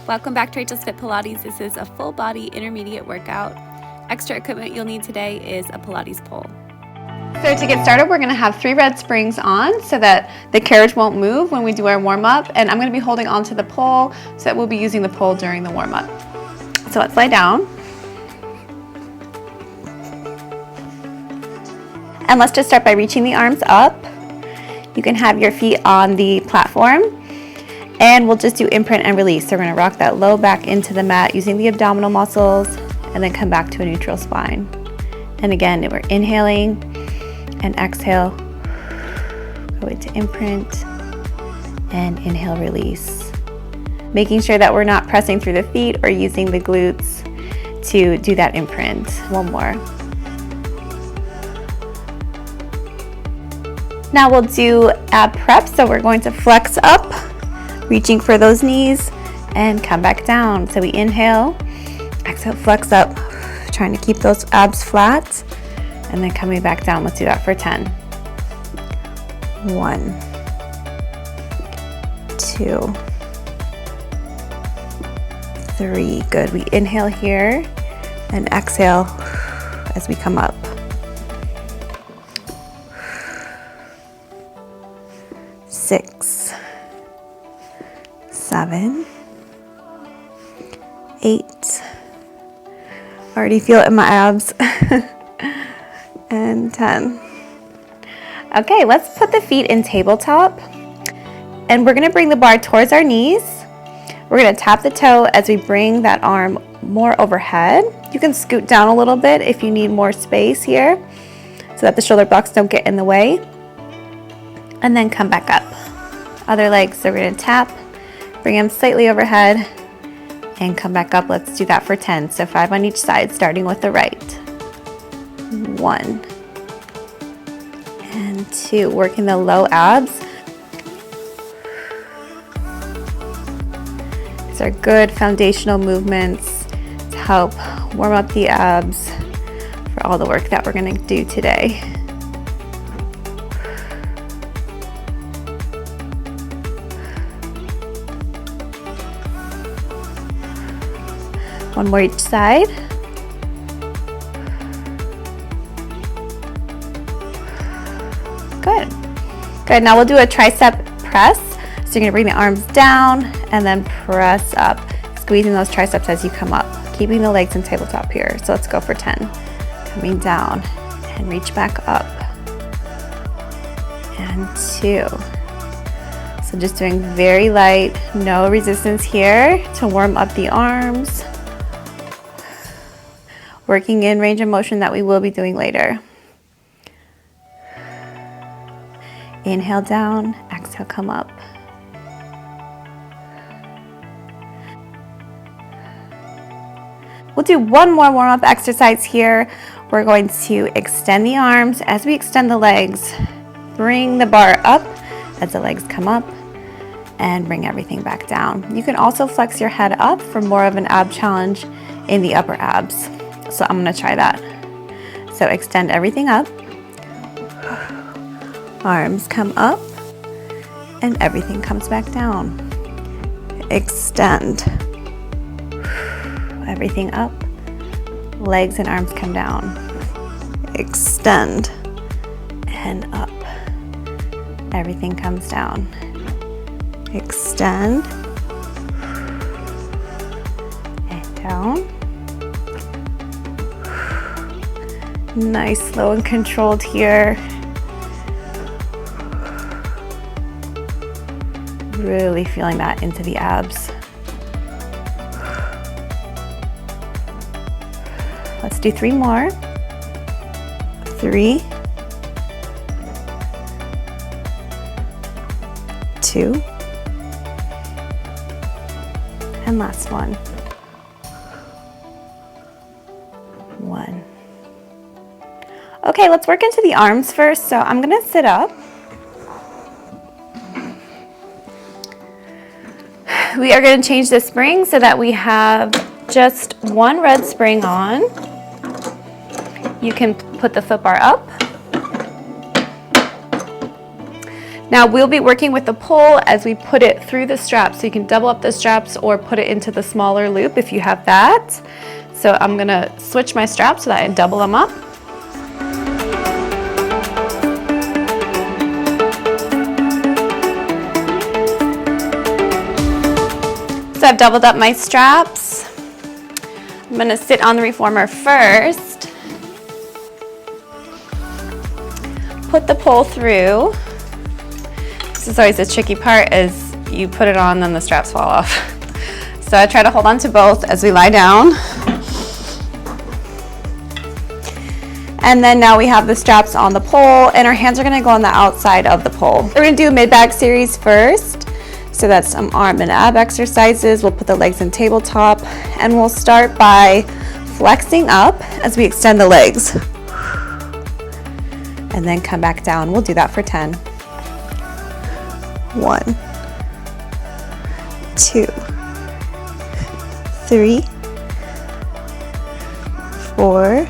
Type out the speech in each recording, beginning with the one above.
Welcome back to Rachel's Fit Pilates. This is a full body intermediate workout. Extra equipment you'll need today is a Pilates pole. So to get started, we're going to have 3 red springs on so that the carriage won't move when we do our warm up. And I'm going to be holding onto the pole so that we'll be using the pole during the warm up. So let's lie down. And let's just start by reaching the arms up. You can have your feet on the platform. And we'll just do imprint and release. So we're going to rock that low back into the mat using the abdominal muscles and then come back to a neutral spine. And again, we're inhaling and exhale. Go into imprint and inhale, release. Making sure that we're not pressing through the feet or using the glutes to do that imprint. One more. Now we'll do ab prep. So we're going to flex up, reaching for those knees, and come back down. So we inhale, exhale, flex up, trying to keep those abs flat, and then coming back down. Let's do that for 10. 1, 2, 3. Good. We inhale here and exhale as we come up. 6, 7, 8. Already feel it in my abs. And 10. Okay, let's put the feet in tabletop. And we're gonna bring the bar towards our knees. We're gonna tap the toe as we bring that arm more overhead. You can scoot down a little bit if you need more space here so that the shoulder blocks don't get in the way. And then come back up. Other leg, so we're gonna tap, bring them slightly overhead, and come back up. Let's do that for 10. So 5 on each side, starting with the right. 1 and 2, working the low abs. These are good foundational movements to help warm up the abs for all the work that we're going to do today. One more each side. Good. Good. Now we'll do a tricep press. So you're going to bring the arms down and then press up, squeezing those triceps as you come up, keeping the legs in tabletop here. So let's go for 10. Coming down and reach back up. And 2. So just doing very light, no resistance here to warm up the arms. Working in range of motion that we will be doing later. Inhale down, exhale, come up. We'll do one more warm-up exercise here. We're going to extend the arms. As we extend the legs, bring the bar up as the legs come up and bring everything back down. You can also flex your head up for more of an ab challenge in the upper abs. So I'm gonna try that. So extend everything up. Arms come up and everything comes back down. Extend. Everything up. Legs and arms come down. Extend and up. Everything comes down. Extend and down. Nice, slow and controlled here. Really feeling that into the abs. Let's do 3 more. 3, 2, and last one. 1. Okay, let's work into the arms first. So I'm gonna sit up. We are gonna change the spring so that we have just 1 red spring on. You can put the foot bar up. Now we'll be working with the pole as we put it through the straps. So you can double up the straps or put it into the smaller loop if you have that. So I'm gonna switch my straps so that I double them up. So I've doubled up my straps. I'm gonna sit on the reformer first. Put the pole through. This is always the tricky part, is you put it on, then the straps fall off. So I try to hold on to both as we lie down. And then now we have the straps on the pole, and our hands are gonna go on the outside of the pole. We're gonna do a mid-back series first. So that's some arm and ab exercises. We'll put the legs in tabletop, and we'll start by flexing up as we extend the legs. And then come back down. We'll do that for 10. 1, 2, 3, 4.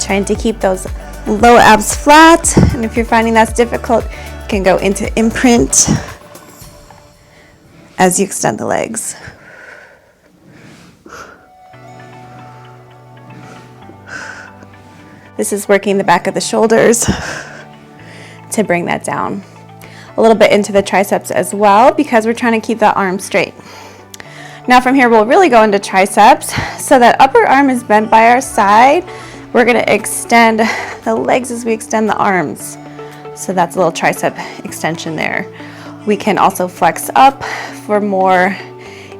Trying to keep those low abs flat. And if you're finding that's difficult, you can go into imprint as you extend the legs. This is working the back of the shoulders to bring that down. A little bit into the triceps as well, because we're trying to keep that arm straight. Now from here, we'll really go into triceps. So that upper arm is bent by our side. We're gonna extend the legs as we extend the arms. So that's a little tricep extension there. We can also flex up for more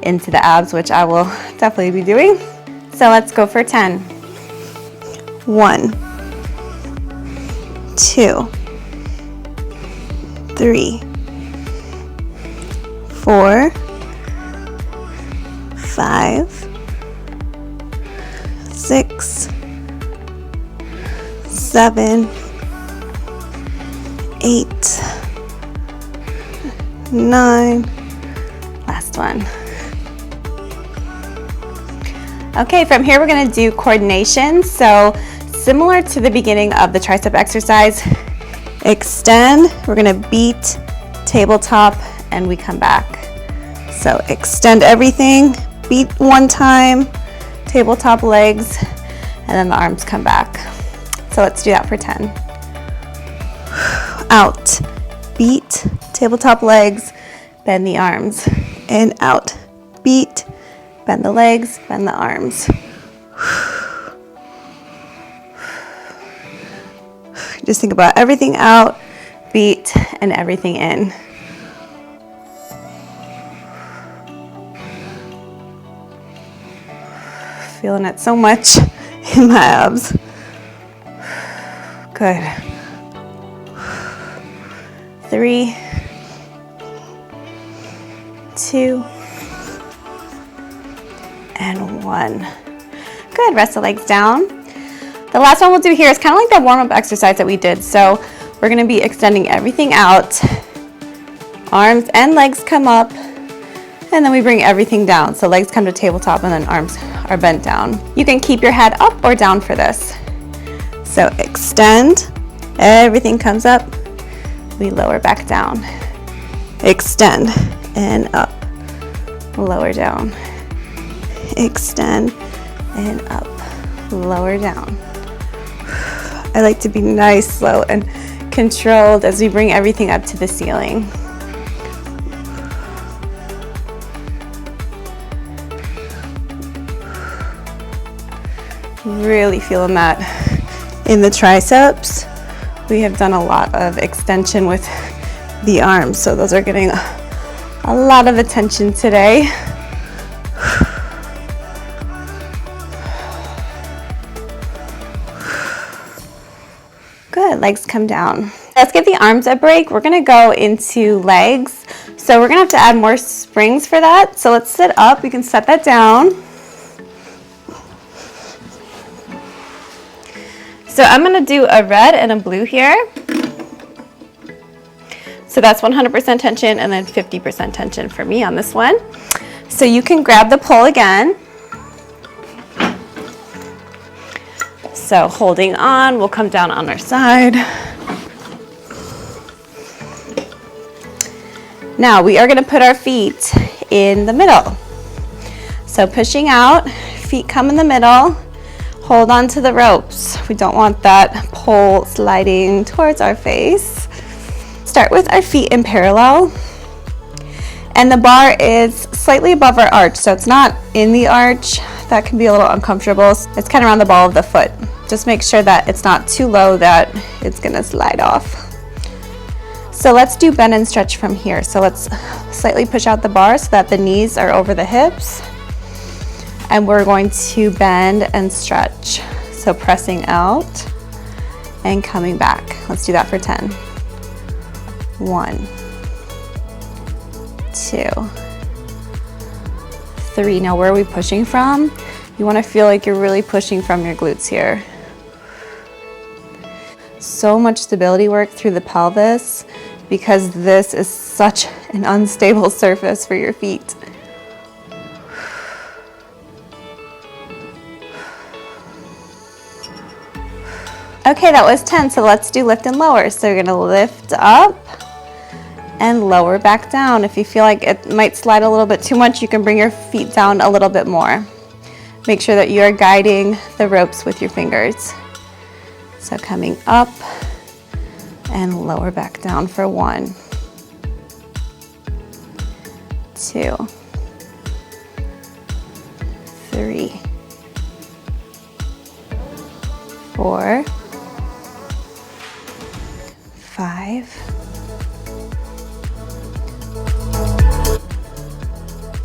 into the abs, which I will definitely be doing. So let's go for 10. 1, 2, 3, 4, 5, 6, 7, 8, 9, last one. Okay, from here we're gonna do coordination. So similar to the beginning of the tricep exercise, extend, we're gonna beat, tabletop, and we come back. So extend everything, beat one time, tabletop legs, and then the arms come back. So let's do that for 10. Out, beat, tabletop legs, bend the arms, and out, beat, bend the legs, bend the arms. Just think about everything out, beat, and everything in. Feeling it so much in my abs. Good. 3, 2, and 1. Good, rest the legs down. The last one we'll do here is kind of like the warm-up exercise that we did. So we're gonna be extending everything out. Arms and legs come up, and then we bring everything down. So legs come to tabletop, and then arms are bent down. You can keep your head up or down for this. So extend, everything comes up, we lower back down. Extend, and up, lower down. Extend, and up, lower down. I like to be nice, slow, and controlled as we bring everything up to the ceiling. Really feeling that in the triceps. We have done a lot of extension with the arms, so those are getting a lot of attention today. Good, legs come down. Let's give the arms a break. We're gonna go into legs. So we're gonna have to add more springs for that. So let's sit up, we can set that down. So I'm gonna do a red and a blue here. So that's 100% tension and then 50% tension for me on this one. So you can grab the pole again. So holding on, we'll come down on our side. Now we are going to put our feet in the middle. So pushing out, feet come in the middle, hold on to the ropes. We don't want that pole sliding towards our face. Start with our feet in parallel, and the bar is slightly above our arch, so it's not in the arch. That can be a little uncomfortable. It's kind of around the ball of the foot. Just make sure that it's not too low that it's gonna slide off. So let's do bend and stretch from here. So let's slightly push out the bar so that the knees are over the hips. And we're going to bend and stretch. So pressing out and coming back. Let's do that for 10. 1, 2, 3. Now where are we pushing from? You want to feel like you're really pushing from your glutes here. So much stability work through the pelvis because this is such an unstable surface for your feet. Okay, that was 10, so let's do lift and lower. So you're gonna lift up and lower back down. If you feel like it might slide a little bit too much, you can bring your feet down a little bit more. Make sure that you are guiding the ropes with your fingers. So coming up and lower back down for 1, 2, 3, 4, 5.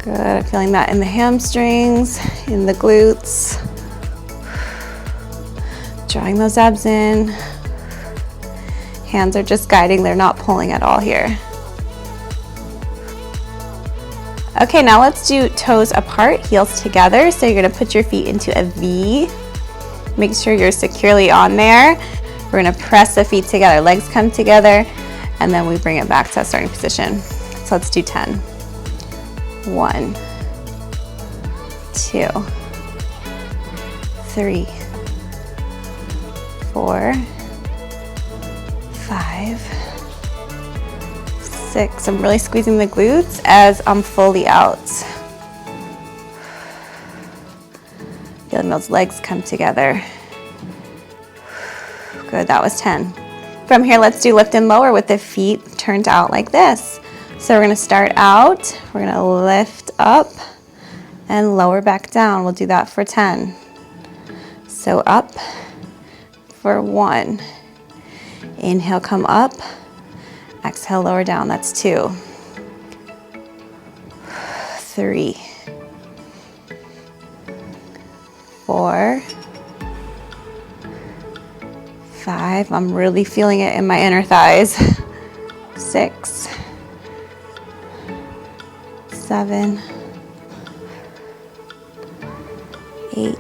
Good, I'm feeling that in the hamstrings, in the glutes. Drawing those abs in. Hands are just guiding, they're not pulling at all here. Okay, now let's do toes apart, heels together. So you're gonna put your feet into a V. Make sure you're securely on there. We're gonna press the feet together, legs come together, and then we bring it back to a starting position. So let's do 10. 1, 2, 3, 4, 5, 6. I'm really squeezing the glutes as I'm fully out. Feeling those legs come together. Good, that was 10. From here, let's do lift and lower with the feet turned out like this. So we're gonna start out, we're gonna lift up and lower back down. We'll do that for 10. So up for 1. Inhale, come up. Exhale, lower down, that's 2. 3. 4. 5. I'm really feeling it in my inner thighs. 6. 7. 8.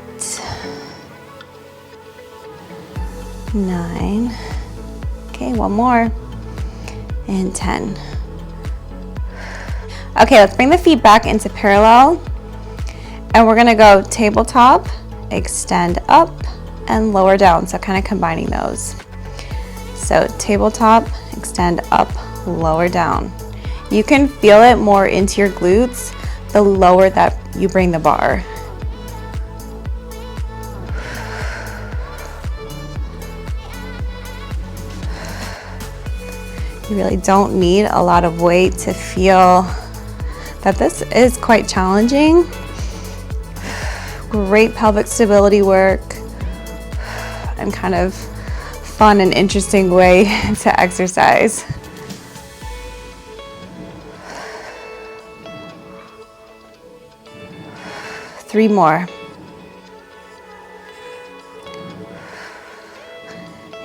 9. Okay, one more. And 10. Okay, let's bring the feet back into parallel. And we're gonna go tabletop, extend up, and lower down. So kind of combining those. So tabletop, extend up, lower down. You can feel it more into your glutes the lower that you bring the bar. You really don't need a lot of weight to feel that this is quite challenging. Great pelvic stability work and kind of fun and interesting way to exercise. Three more.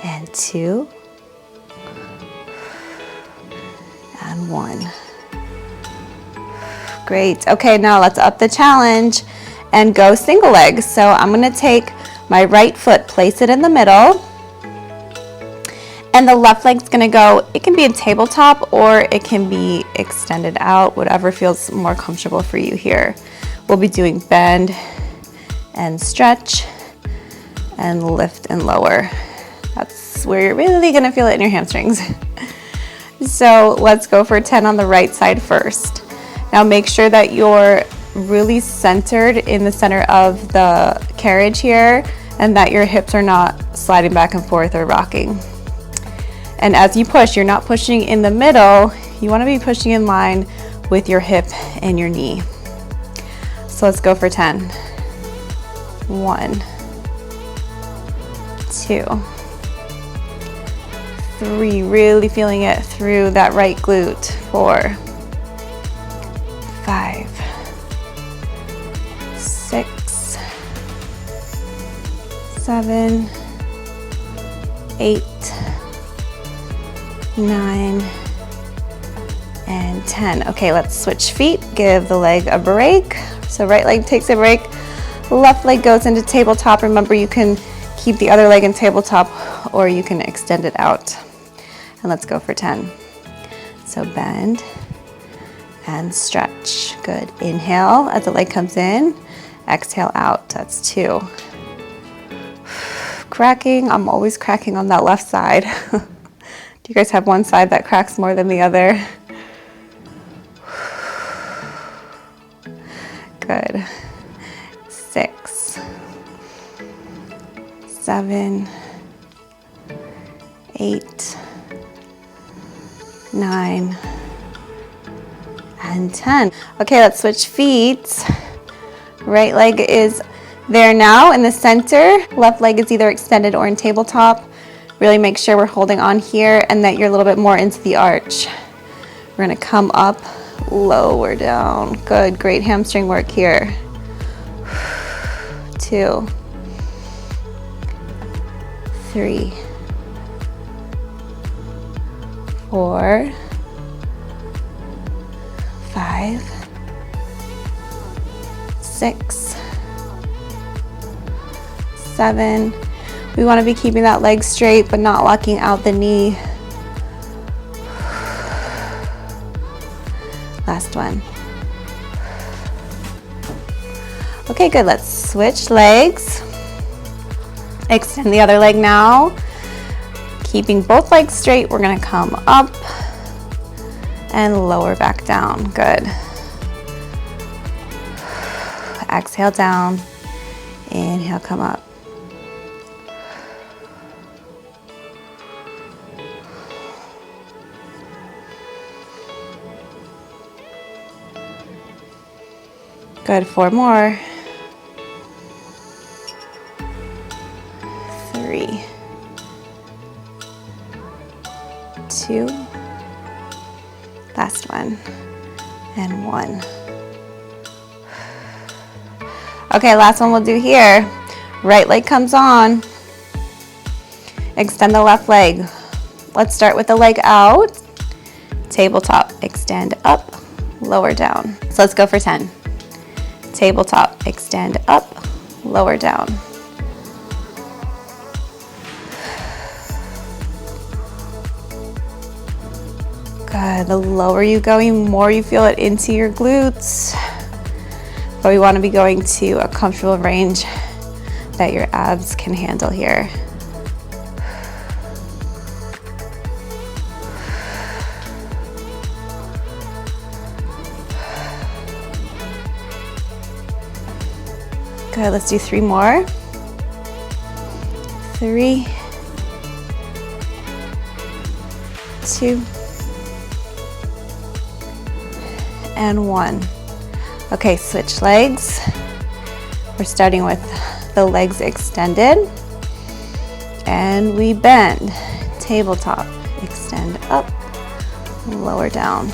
And 2. And 1. Great. Okay, now let's up the challenge and go single leg. So I'm going to take my right foot, place it in the middle, and the left leg's going to go, it can be a tabletop or it can be extended out, whatever feels more comfortable for you here. We'll be doing bend and stretch and lift and lower. That's where you're really going to feel it in your hamstrings. So let's go for 10 on the right side first. Now make sure that you're really centered in the center of the carriage here and that your hips are not sliding back and forth or rocking. And as you push, you're not pushing in the middle, you want to be pushing in line with your hip and your knee. So let's go for 10. 1, 2, 3, really feeling it through that right glute. 4, 5, 6, 7, 8, 9, and 10. Okay, let's switch feet, give the leg a break. So right leg takes a break, left leg goes into tabletop. Remember, you can keep the other leg in tabletop or you can extend it out. And let's go for 10. So bend and stretch. Good. Inhale as the leg comes in, exhale out. That's 2. Cracking, I'm always cracking on that left side. Do you guys have one side that cracks more than the other? Good. 6, 7, 8, 9, and 10. Okay, let's switch feet. Right leg is there now in the center. Left leg is either extended or in tabletop. Really make sure we're holding on here and that you're a little bit more into the arch. We're gonna come up, lower down. Good, great hamstring work here. 2, 3, 4, 5, 6, 7. We want to be keeping that leg straight but not locking out the knee. Last one. Okay, good. Let's switch legs. Extend the other leg now. Keeping both legs straight, we're going to come up and lower back down. Good. Exhale down. Inhale, come up. Good. 4 more. 3, 2, last one, and 1. Okay, last one we'll do here. Right leg comes on. Extend the left leg. Let's start with the leg out. Tabletop, extend up, lower down. So let's go for 10. Tabletop, extend up, lower down. Good. The lower you go, the more you feel it into your glutes. But we want to be going to a comfortable range that your abs can handle here. Good. Let's do 3 more. 3, 2, and 1. Okay, switch legs. We're starting with the legs extended. And we bend. Tabletop. Extend up, lower down.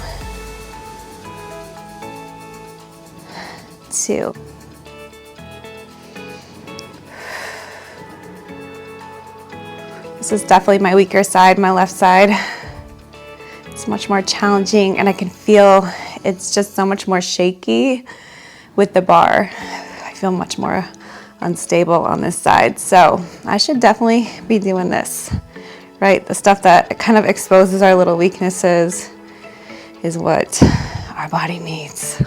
2. This is definitely my weaker side, my left side. It's much more challenging and I can feel it's just so much more shaky with the bar. I feel much more unstable on this side. So I should definitely be doing this, right? The stuff that kind of exposes our little weaknesses is what our body needs.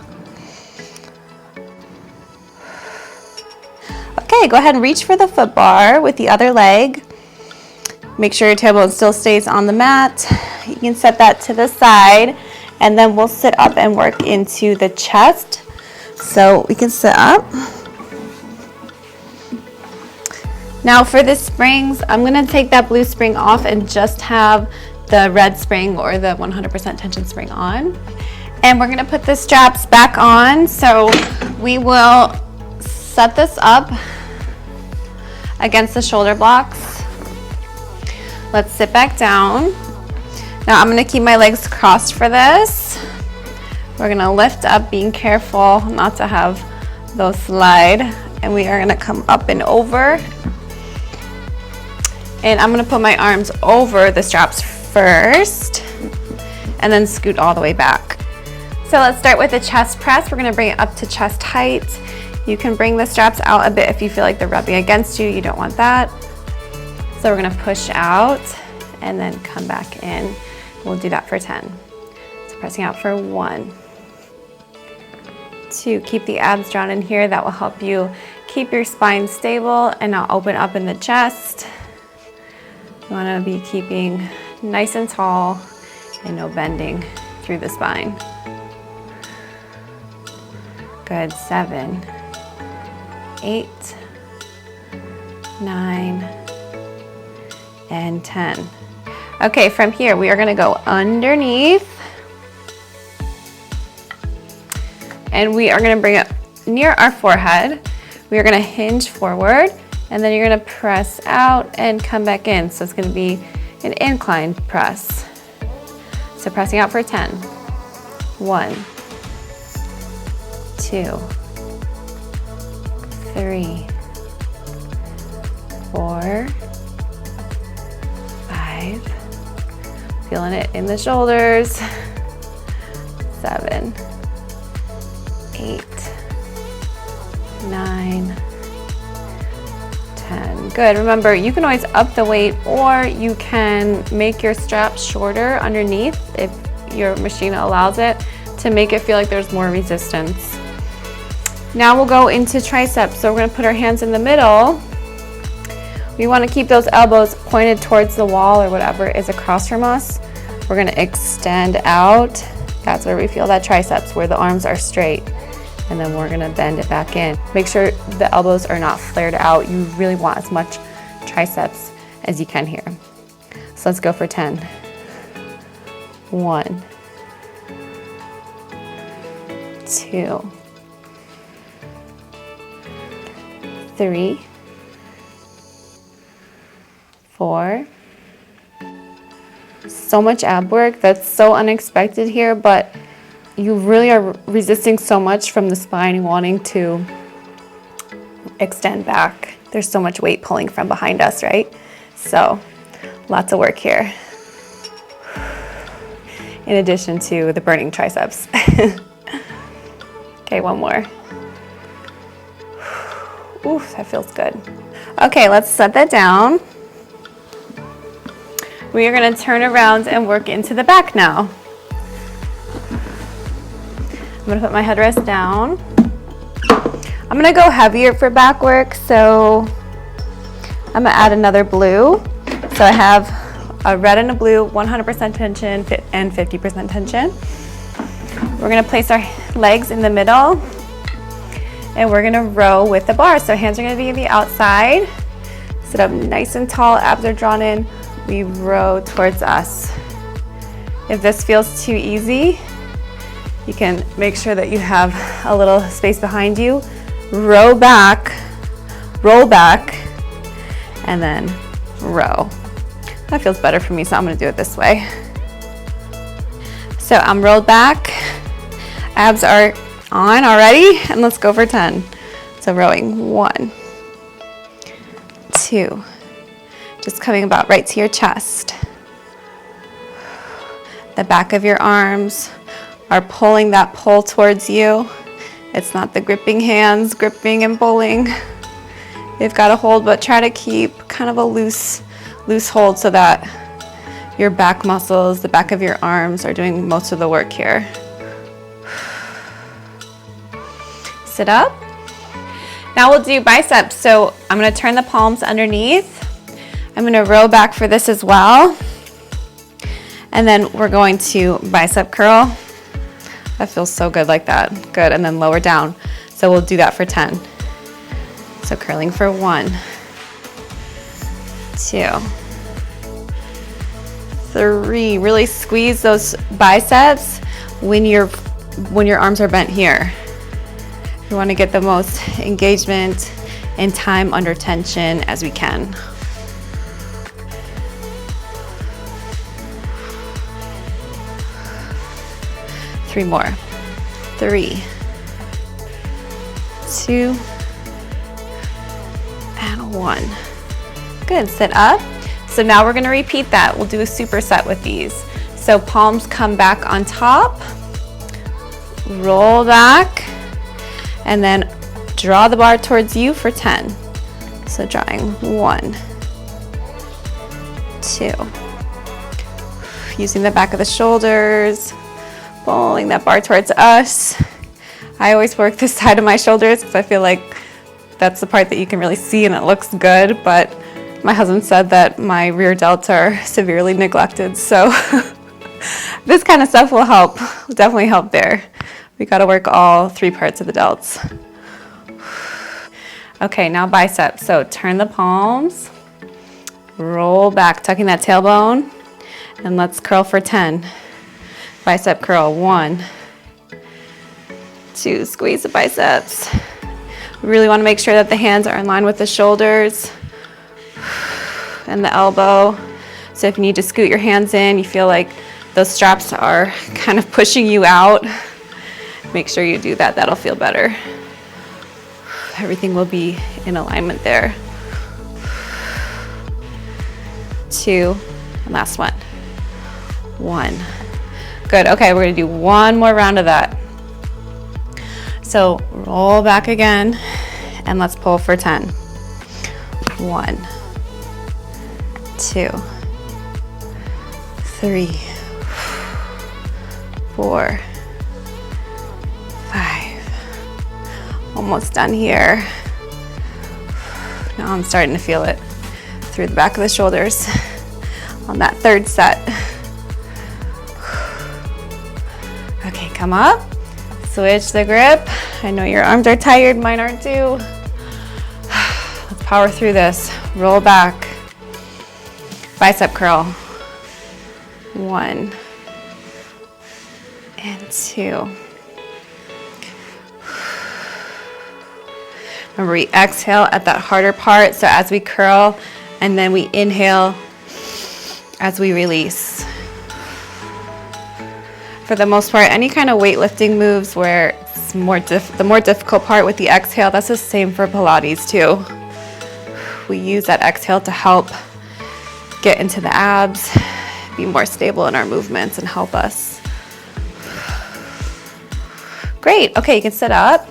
Okay, go ahead and reach for the foot bar with the other leg. Make sure your tailbone still stays on the mat. You can set that to the side, and then we'll sit up and work into the chest. So we can sit up. Now for the springs, I'm gonna take that blue spring off and just have the red spring or the 100% tension spring on. And we're gonna put the straps back on. So we will set this up against the shoulder blocks. Let's sit back down. Now I'm gonna keep my legs crossed for this. We're gonna lift up, being careful not to have those slide. And we are gonna come up and over. And I'm gonna put my arms over the straps first and then scoot all the way back. So let's start with the chest press. We're gonna bring it up to chest height. You can bring the straps out a bit if you feel like they're rubbing against you. You don't want that. So we're gonna push out and then come back in. We'll do that for 10. So pressing out for 1, 2, keep the abs drawn in here. That will help you keep your spine stable and not open up in the chest. You wanna be keeping nice and tall and no bending through the spine. Good, 7, 8, 9, and 10. Okay, from here, we are gonna go underneath and we are gonna bring it near our forehead. We are gonna hinge forward and then you're gonna press out and come back in. So it's gonna be an incline press. So pressing out for 10. 1, 2, 3, 4, 5. Feeling it in the shoulders. 7, 8, 9, 10. Good. Remember, you can always up the weight or you can make your straps shorter underneath if your machine allows it to make it feel like there's more resistance. Now we'll go into triceps. So we're going to put our hands in the middle. We want to keep those elbows pointed towards the wall or whatever is across from us. We're going to extend out. That's where we feel that triceps, where the arms are straight. And then we're going to bend it back in. Make sure the elbows are not flared out. You really want as much triceps as you can here. So let's go for 10. 1, 2, 3, 4. So much ab work. That's so unexpected here, but you really are resisting so much from the spine wanting to extend back. There's so much weight pulling from behind us, right? So lots of work here. In addition to the burning triceps. Okay, one more. Oof, that feels good. Okay, let's set that down. We are gonna turn around and work into the back now. I'm gonna put my headrest down. I'm gonna go heavier for back work, so I'm gonna add another blue. So I have a red and a blue, 100% tension and 50% tension. We're gonna place our legs in the middle and we're gonna row with the bar. So hands are gonna be on the outside. Sit up nice and tall, abs are drawn in. We row towards us. If this feels too easy, you can make sure that you have a little space behind you. Row back, roll back, and then row. That feels better for me, so I'm gonna do it this way. So I'm rolled back, abs are on already, and let's go for 10. So rowing, 1, 2, just coming about right to your chest. The back of your arms are pulling that pull towards you. It's not the gripping hands, gripping and pulling. They've got a hold, but try to keep kind of a loose hold so that your back muscles, the back of your arms are doing most of the work here. Sit up. Now we'll do biceps. So I'm gonna turn the palms underneath. I'm gonna row back for this as well. And then we're going to bicep curl. That feels so good like that. Good, and then lower down. So we'll do that for 10. So curling for 1, 2, 3. Really squeeze those biceps when your arms are bent here. We want to get the most engagement and time under tension as we can. Three more. 3, 2, and 1. Good, sit up. So now we're gonna repeat that. We'll do a superset with these. So palms come back on top, roll back, and then draw the bar towards you for 10. So drawing 1, 2. Using the back of the shoulders, pulling that bar towards us. I always work this side of my shoulders because I feel like that's the part that you can really see and it looks good, but my husband said that my rear delts are severely neglected, so this kind of stuff will help, will definitely help there. We gotta work all 3 parts of the delts. Okay, now biceps. So turn the palms, roll back, tucking that tailbone, and let's curl for 10. Bicep curl, 1, 2, squeeze the biceps. We really want to make sure that the hands are in line with the shoulders and the elbow. So if you need to scoot your hands in, you feel like those straps are kind of pushing you out, make sure you do that. That'll feel better. Everything will be in alignment there. 2, and last one. 1. Good, okay, we're gonna do one more round of that. So roll back again, and let's pull for 10. 1, 2, 3, 4, 5. Almost done here. Now I'm starting to feel it through the back of the shoulders on that 3rd set. Okay, come up. Switch the grip. I know your arms are tired, mine are too. Let's power through this. Roll back. Bicep curl. 1 and 2. Remember, we exhale at that harder part, so as we curl, and then we inhale as we release. For the most part, any kind of weightlifting moves where it's the more difficult part with the exhale, that's the same for Pilates too. We use that exhale to help get into the abs, be more stable in our movements, and help us. Great, okay, you can sit up.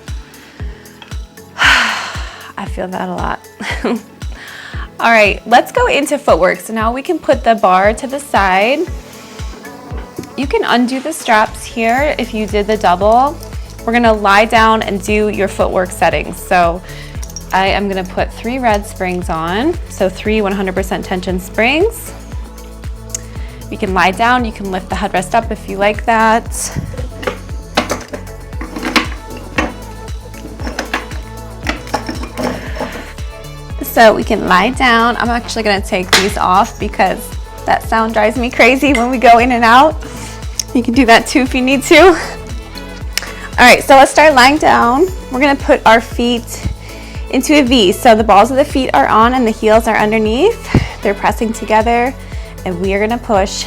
I feel that a lot. All right, let's go into footwork. So now we can put the bar to the side. You can undo the straps here if you did the double. We're gonna lie down and do your footwork settings. So I am gonna put 3 red springs on. So 3 100% tension springs. You can lie down, you can lift the headrest up if you like that. So we can lie down. I'm actually gonna take these off because that sound drives me crazy when we go in and out. You can do that too if you need to. All right, so let's start lying down. We're gonna put our feet into a V. So the balls of the feet are on and the heels are underneath. They're pressing together, and we are gonna push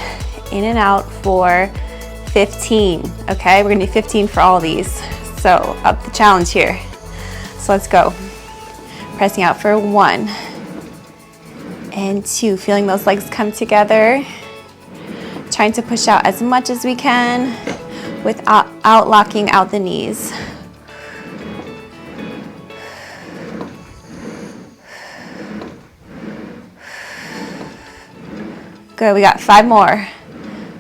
in and out for 15, okay? We're gonna do 15 for all of these. So up the challenge here. So let's go. Pressing out for 1 and 2, feeling those legs come together. Trying to push out as much as we can without locking out the knees. Good, we got 5 more.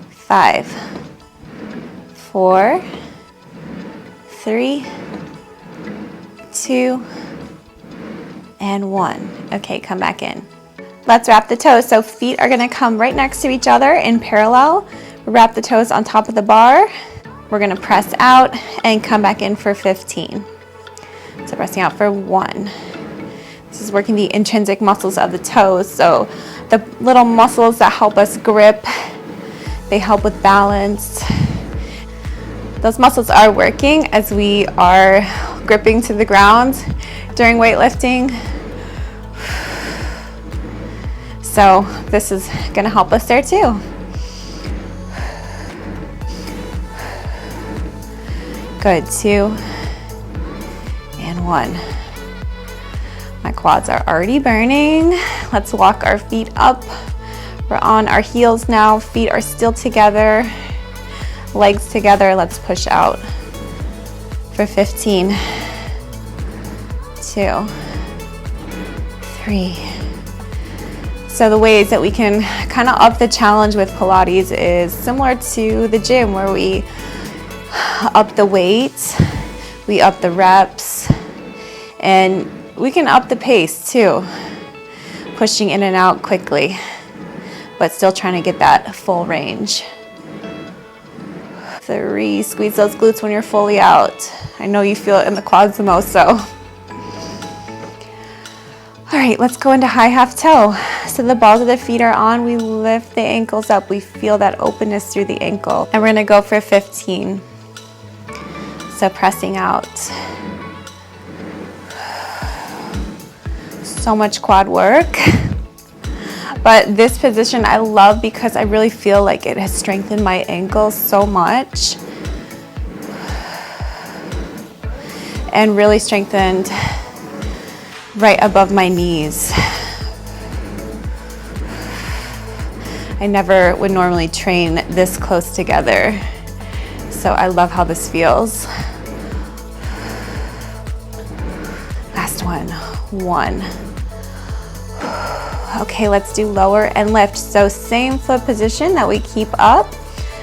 5, 4, 3, 2, and 1. Okay, come back in. Let's wrap the toes. So feet are gonna come right next to each other in parallel. Wrap the toes on top of the bar. We're gonna press out and come back in for 15. So pressing out for 1. This is working the intrinsic muscles of the toes. So the little muscles that help us grip, they help with balance. Those muscles are working as we are gripping to the ground during weightlifting. So this is gonna help us there too. Good, 2 and 1. My quads are already burning. Let's walk our feet up. We're on our heels now. Feet are still together. Legs together. Let's push out for 15. 2, 3. So the ways that we can kind of up the challenge with Pilates is similar to the gym, where we up the weight, we up the reps, and we can up the pace too, pushing in and out quickly, but still trying to get that full range. 3, squeeze those glutes when you're fully out. I know you feel it in the quads the most, so. All right, let's go into high half toe. So the balls of the feet are on, we lift the ankles up, we feel that openness through the ankle, and we're gonna go for 15. So pressing out. So much quad work. But this position I love because I really feel like it has strengthened my ankles so much. And really strengthened right above my knees. I never would normally train this close together. So I love how this feels. Last one. 1. Okay, let's do lower and lift. So same foot position that we keep up.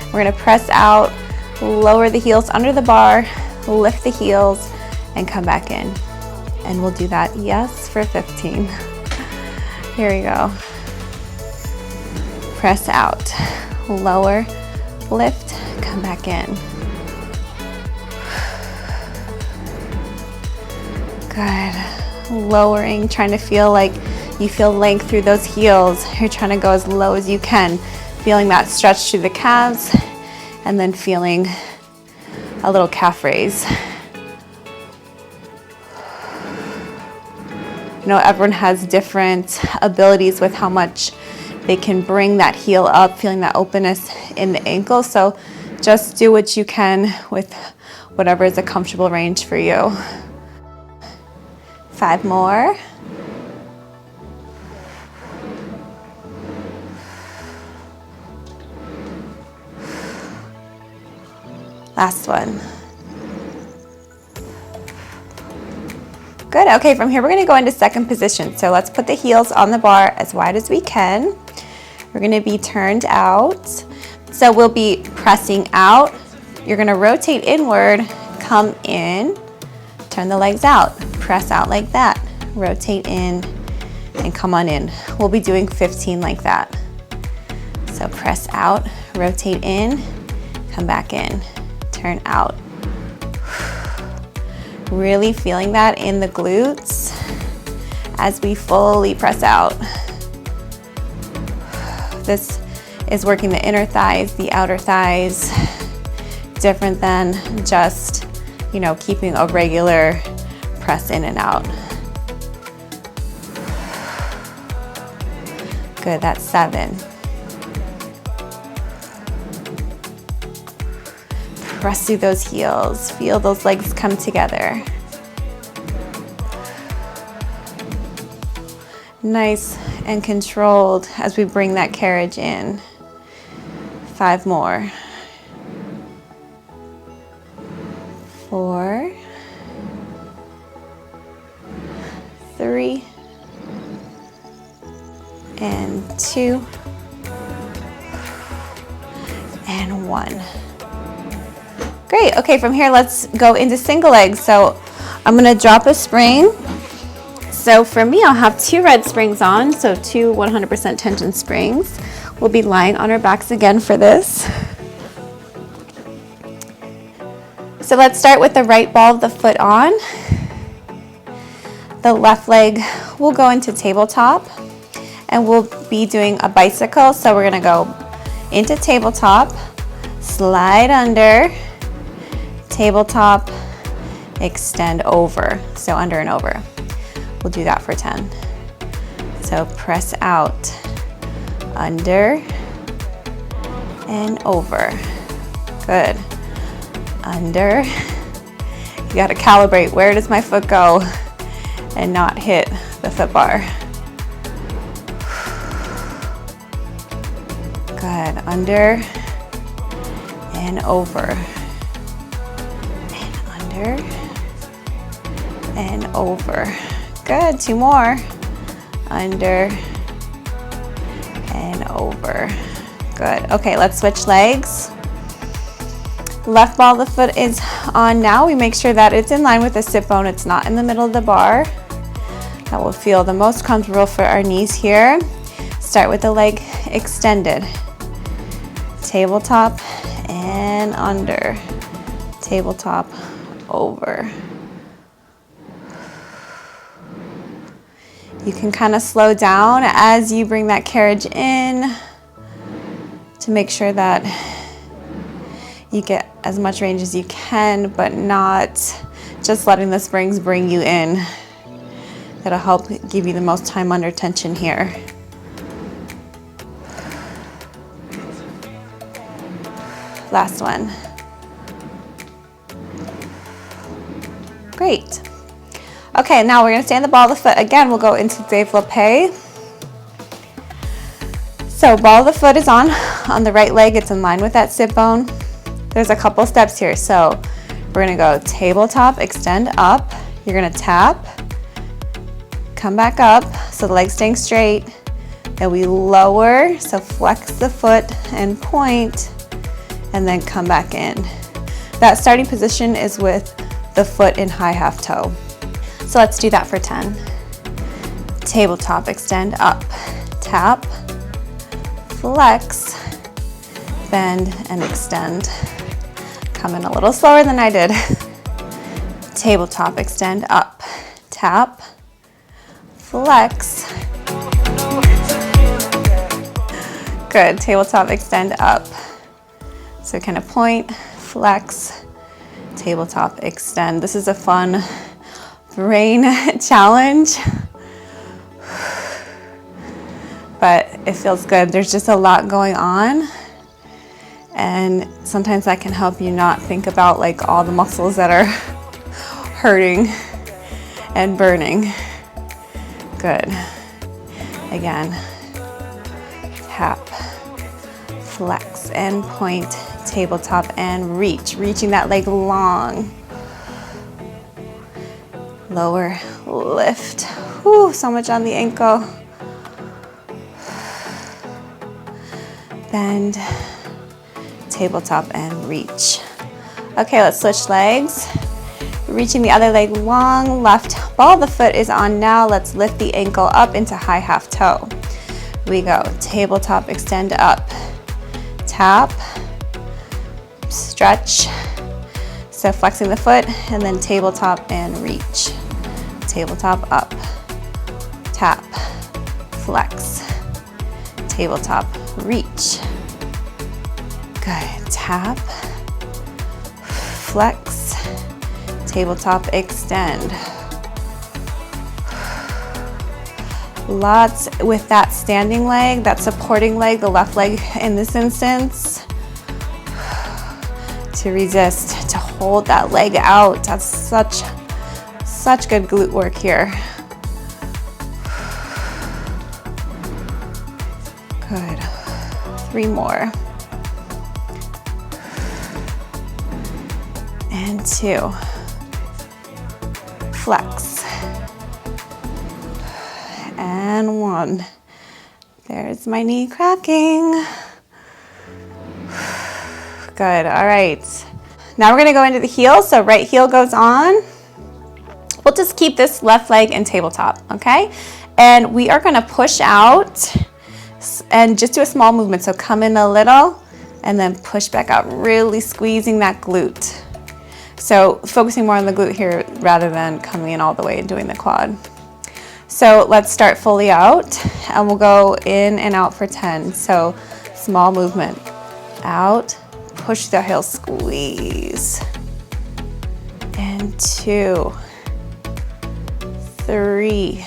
We're gonna press out, lower the heels under the bar, lift the heels, and come back in. And we'll do that, yes, for 15. Here we go. Press out, lower, lift, come back in. Good. Lowering, trying to feel like you feel length through those heels. You're trying to go as low as you can, feeling that stretch through the calves, and then feeling a little calf raise. You know, everyone has different abilities with how much they can bring that heel up, feeling that openness in the ankle. So just do what you can with whatever is a comfortable range for you. 5 more. Last one. Good. Okay, from here we're going to go into second position. So let's put the heels on the bar as wide as we can. We're going to be turned out. So we'll be pressing out. You're going to rotate inward, come in, turn the legs out, press out like that, rotate in, and come on in. We'll be doing 15 like that. So press out, rotate in, come back in, turn out. Really feeling that in the glutes as we fully press out. This is working the inner thighs, the outer thighs, different than just, you know, keeping a regular press in and out. Good, that's 7. Press through those heels, feel those legs come together. Nice and controlled as we bring that carriage in. 5 more. 4, 3, and 2, and 1. Great. Okay, from here let's go into single legs. So I'm gonna drop a spring. So for me, I'll have 2 red springs on, so 2 100% tension springs. We'll be lying on our backs again for this. So let's start with the right ball of the foot on. The left leg will go into tabletop, and we'll be doing a bicycle. So we're gonna go into tabletop, slide under, tabletop, extend over. So under and over. We'll do that for 10. So press out, under and over. Good. Under. You gotta calibrate, where does my foot go, and not hit the foot bar. Good. Under and over. And under and over. Good. 2 more. Under and over. Good. Okay, let's switch legs. Left ball of the foot is on now. We make sure that it's in line with the sit bone. It's not in the middle of the bar. That will feel the most comfortable for our knees here. Start with the leg extended. Tabletop and under. Tabletop, over. You can kind of slow down as you bring that carriage in to make sure that you get as much range as you can, but not just letting the springs bring you in. That'll help give you the most time under tension here. Last one. Great. Okay, now we're gonna stand the ball of the foot. Again, we'll go into développé. So ball of the foot is on the right leg. It's in line with that sit bone. There's a couple steps here. So we're gonna go tabletop, extend up. You're gonna tap, come back up, so the leg's staying straight. Then we lower, so flex the foot and point, and then come back in. That starting position is with the foot in high half toe. So let's do that for 10. Tabletop, extend up, tap, flex, bend, and extend. Come in a little slower than I did. Tabletop, extend up, tap, flex. Good, tabletop, extend up. So kind of point, flex, tabletop, extend. This is a fun brain challenge, but it feels good. There's just a lot going on, and sometimes that can help you not think about like all the muscles that are hurting and burning. Good. Again, tap, flex and point, tabletop and reach, reaching that leg long. Lower, lift. Whew, so much on the ankle. Bend, tabletop and reach. Okay, let's switch legs. Reaching the other leg long, left ball of the foot is on now. Let's lift the ankle up into high half toe. We go tabletop, extend up, tap, stretch. So flexing the foot and then tabletop and reach. Tabletop up, tap, flex, tabletop, reach. Good, tap, flex, tabletop, extend. Lots with that standing leg, that supporting leg, the left leg in this instance, to resist, to hold that leg out. That's such good glute work here. Good. 3 more. And 2. Flex. And 1. There's my knee cracking. Good, all right. Now we're gonna go into the heel, so right heel goes on. We'll just keep this left leg in tabletop, okay? And we are gonna push out and just do a small movement. So come in a little and then push back out, really squeezing that glute. So focusing more on the glute here rather than coming in all the way and doing the quad. So let's start fully out, and we'll go in and out for 10. So small movement. Out, push the heel, squeeze. And 2, 3,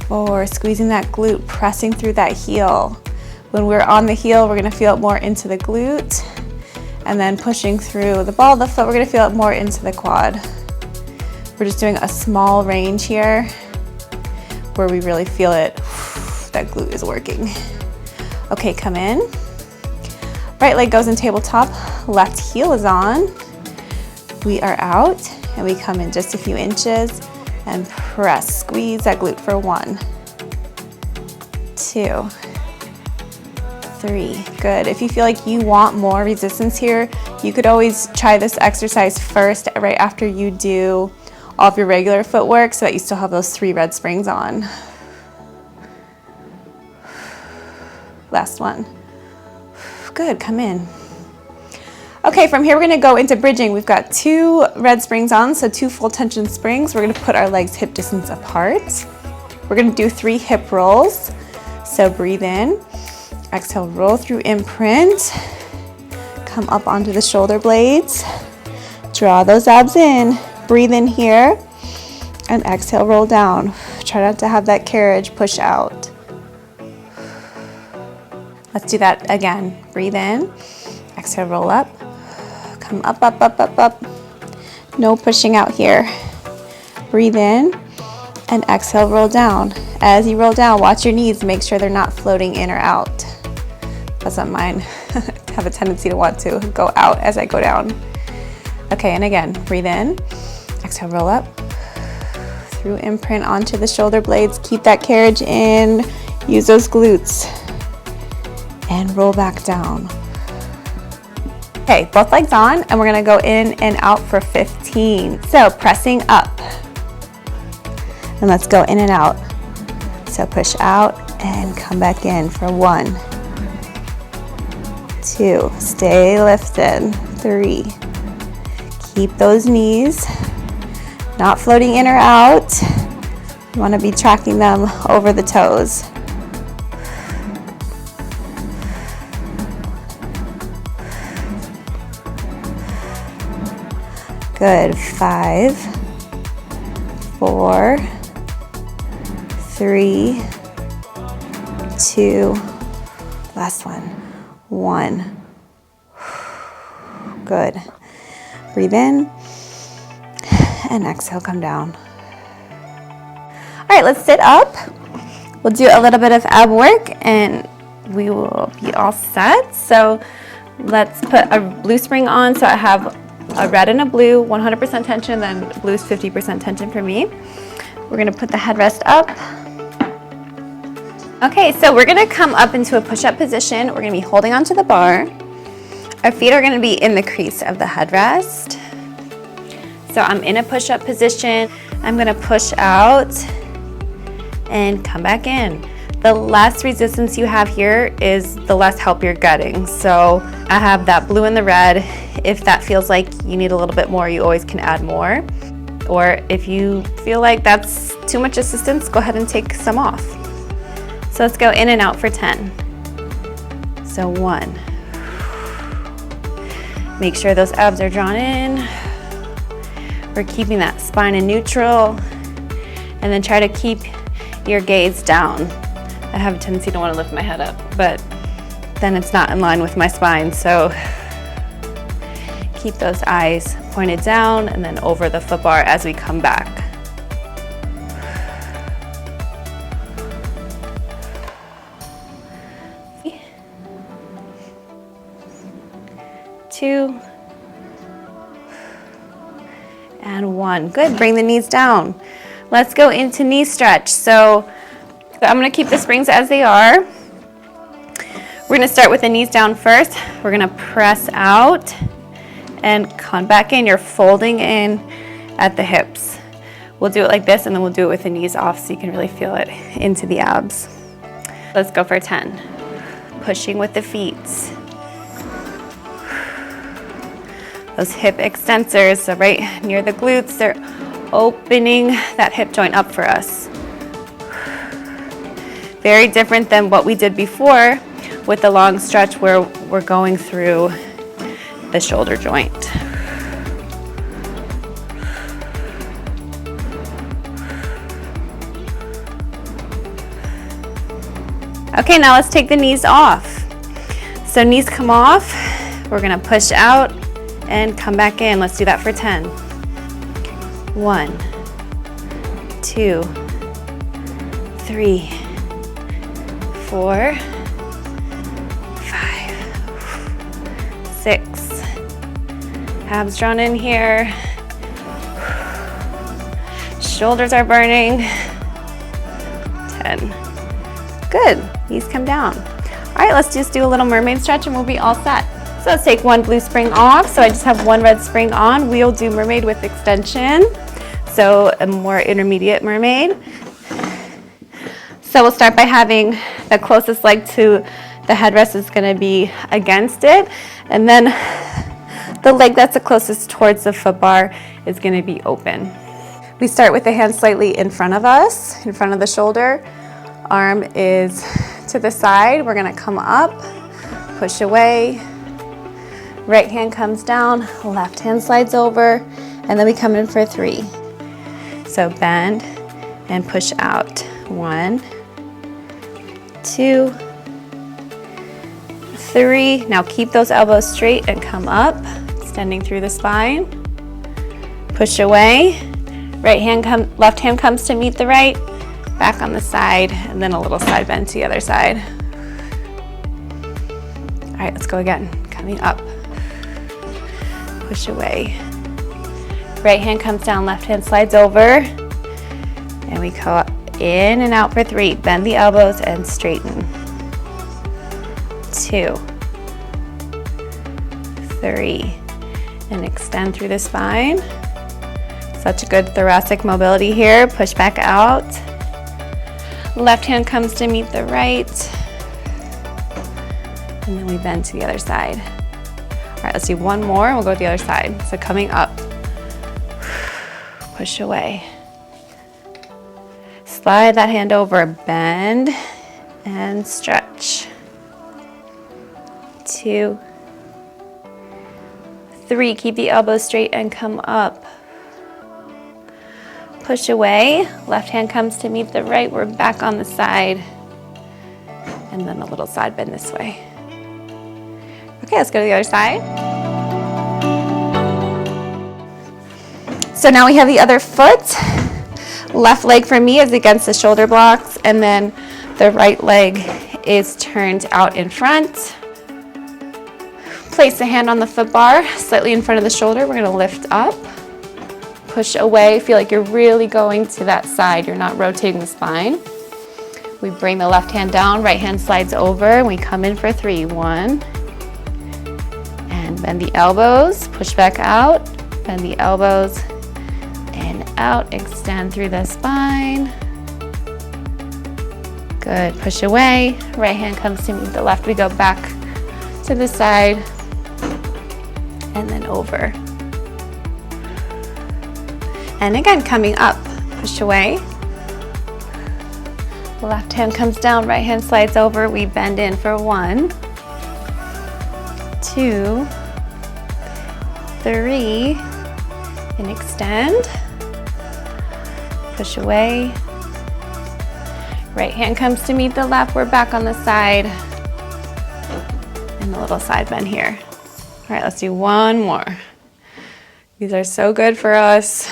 4, squeezing that glute, pressing through that heel. When we're on the heel, we're gonna feel it more into the glute, and then pushing through the ball of the foot, we're gonna feel it more into the quad. We're just doing a small range here where we really feel it, that glute is working. Okay, come in. Right leg goes in tabletop, left heel is on. We are out, and we come in just a few inches and press, squeeze that glute for 1, 2, 3, good. If you feel like you want more resistance here, you could always try this exercise first right after you do all of your regular footwork so that you still have those 3 red springs on. Last one. Good, come in. Okay, from here we're gonna go into bridging. We've got 2 red springs on, so 2 full tension springs. We're gonna put our legs hip distance apart. We're gonna do 3 hip rolls. So breathe in, exhale, roll through imprint, come up onto the shoulder blades, draw those abs in, breathe in here, and exhale, roll down. Try not to have that carriage push out. Let's do that again. Breathe in, exhale, roll up, come up, up, up, up, up. No pushing out here. Breathe in, and exhale, roll down. As you roll down, watch your knees, make sure they're not floating in or out. That's not mine. I have a tendency to want to go out as I go down. Okay, and again, breathe in, exhale, roll up, through imprint onto the shoulder blades, keep that carriage in, use those glutes, and roll back down. Okay, both legs on, and we're gonna go in and out for 15. So pressing up, and let's go in and out. So push out and come back in for 1, 2, stay lifted, 3. Keep those knees not floating in or out. You want to be tracking them over the toes. Good. 5, 4, 3, 2, last one, 1. Good. Breathe in, and exhale, come down. All right, let's sit up. We'll do a little bit of ab work, and we will be all set. So let's put a blue spring on. So I have a red and a blue, 100% tension, then blue's 50% tension for me. We're gonna put the headrest up. Okay, so we're gonna come up into a push-up position. We're gonna be holding onto the bar. Our feet are gonna be in the crease of the headrest. So I'm in a push-up position. I'm gonna push out and come back in. The less resistance you have here is the less help you're getting. So I have that blue and the red. If that feels like you need a little bit more, you always can add more. Or if you feel like that's too much assistance, go ahead and take some off. So let's go in and out for 10. So 1. Make sure those abs are drawn in. We're keeping that spine in neutral. And then try to keep your gaze down. I have a tendency to want to lift my head up, but then it's not in line with my spine. So keep those eyes pointed down and then over the foot bar as we come back. 2, and 1. Good, bring the knees down. Let's go into knee stretch. So I'm gonna keep the springs as they are. We're gonna start with the knees down first. We're gonna press out and come back in. You're folding in at the hips. We'll do it like this, and then we'll do it with the knees off so you can really feel it into the abs. Let's go for 10. Pushing with the feet. those hip extensors, so right near the glutes, they're opening that hip joint up for us. Very different than what we did before with the long stretch where we're going through the shoulder joint. Okay, now let's take the knees off. So knees come off, we're gonna push out and come back in. Let's do that for 10. 1, 2, 3, 4, 5, 6. Abs drawn in here. Shoulders are burning. 10. Good, knees come down. All right, let's just do a little mermaid stretch and we'll be all set. So let's take one blue spring off. So I just have one red spring on. We'll do mermaid with extension. So a more intermediate mermaid. So we'll start by having the closest leg to the headrest is gonna be against it. And then the leg that's the closest towards the foot bar is gonna be open. We start with the hand slightly in front of us, in front of the shoulder. Arm is to the side. We're gonna come up, push away. Right hand comes down, left hand slides over, and then we come in for 3. So bend and push out. 1, 2, 3. Now keep those elbows straight and come up, extending through the spine. Push away. Left hand comes to meet the right. Back on the side, and then a little side bend to the other side. All right, let's go again. Coming up. Push away. Right hand comes down, left hand slides over. And we go in and out for 3. Bend the elbows and straighten. 2, 3. And extend through the spine. Such a good thoracic mobility here. Push back out. Left hand comes to meet the right. And then we bend to the other side. All right, let's do one more and we'll go to the other side. So coming up, push away. Slide that hand over, bend and stretch. 2, 3, keep the elbows straight and come up. Push away, left hand comes to meet the right, we're back on the side. And then a little side bend this way. Okay, let's go to the other side. So now we have the other foot. Left leg for me is against the shoulder blocks, and then the right leg is turned out in front. Place the hand on the foot bar, slightly in front of the shoulder. We're gonna lift up. Push away, feel like you're really going to that side. You're not rotating the spine. We bring the left hand down, right hand slides over, and we come in for 3. 1, and bend the elbows, push back out, bend the elbows, and out, extend through the spine. Good, push away, right hand comes to meet the left. We go back to the side, and then over. And again, coming up, push away. Left hand comes down, right hand slides over. We bend in for 1, 2, 3, and extend. Push away. Right hand comes to meet the left. We're back on the side. And a little side bend here. All right, let's do one more. These are so good for us.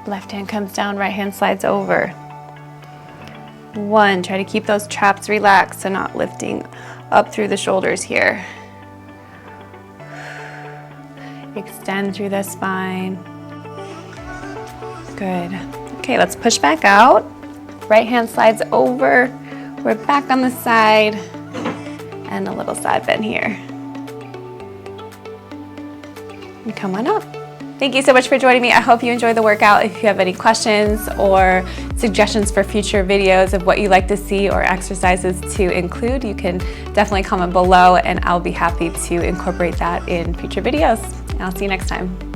Left hand comes down, right hand slides over. 1, try to keep those traps relaxed, so not lifting up through the shoulders here. Extend through the spine. Good. Okay, let's push back out. Right hand slides over. We're back on the side. And a little side bend here. And come on up. Thank you so much for joining me. I hope you enjoyed the workout. If you have any questions or suggestions for future videos of what you'd like to see or exercises to include, you can definitely comment below and I'll be happy to incorporate that in future videos. And I'll see you next time.